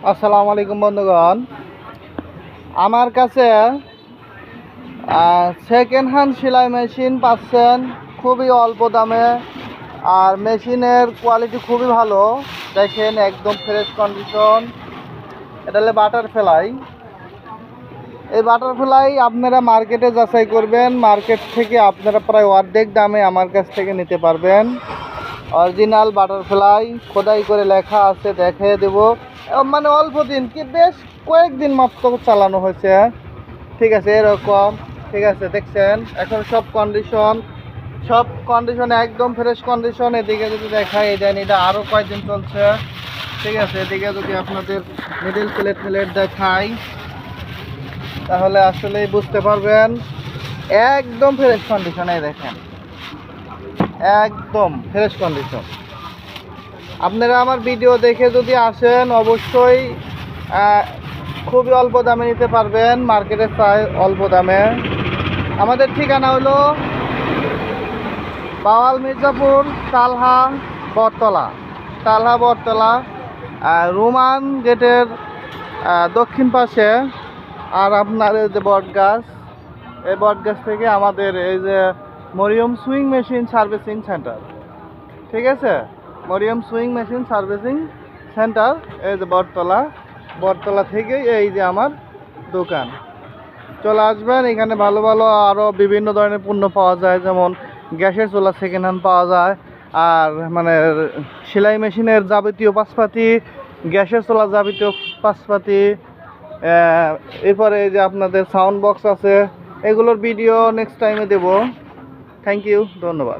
আসসালামু আলাইকুম বন্ধুগণ, আমার কাছে সেকেন্ড হ্যান্ড সেলাই মেশিন পাচ্ছেন খুবই অল্প দামে। আর মেশিনের কোয়ালিটি খুবই ভালো, দেখেন একদম ফ্রেশ কন্ডিশন। এটা হলো বাটারফ্লাই। এই বাটারফ্লাই আপনারা মার্কেটে যাচাই করবেন, মার্কেট থেকে আপনারা প্রায় অর্ধেক দামে আমার কাছ থেকে নিতে পারবেন। অরিজিনাল বাটারফ্লাই খোদাই করে লেখা আছে, দেখিয়ে দেব। মানে অল্প দিন কি, বেশ কয়েকদিন মাত্র চালানো হয়েছে। ঠিক আছে, এরকম। ঠিক আছে, দেখছেন এখন সব কন্ডিশন একদম ফ্রেশ কন্ডিশন। এদিকে যদি দেখাই দেন, এটা আরও কয়েকদিন চলছে। ঠিক আছে, এদিকে যদি আপনাদের মিডল প্লেট দেখাই তাহলে আসলেই বুঝতে পারবেন একদম ফ্রেশ কন্ডিশনে। দেখেন একদম ফ্রেশ কন্ডিশন। আপনারা আমার ভিডিও দেখে যদি আসেন অবশ্যই খুবই অল্প দামে নিতে পারবেন, মার্কেটে প্রায় অল্প দামে। আমাদের ঠিকানা হলো বাওয়াল মির্জাপুর, তালহা বটতলা, রোমান গেটের দক্ষিণ পাশে। আর আপনার এই যে বটগাছ, এই বটগাছ থেকে আমাদের এই যে Mariam sewing machine servicing centre. ঠিক আছে, Mariam sewing machine servicing centre, এই যে বটতলা থেকেই এই যে আমার দোকান। চলে আসবেন, এখানে ভালো ভালো আরও বিভিন্ন ধরনের পণ্য পাওয়া যায়, যেমন গ্যাসের চুলা সেকেন্ড হ্যান্ড পাওয়া যায়। আর মানে সেলাই মেশিনের যাবতীয় পাশপাতি, গ্যাসের চুলা যাবতীয় পাশপাতি, এরপরে এই যে আপনাদের সাউন্ড বক্স আছে, এগুলোর ভিডিও নেক্সট টাইমে দেব। থ্যাংক ইউ, ধন্যবাদ।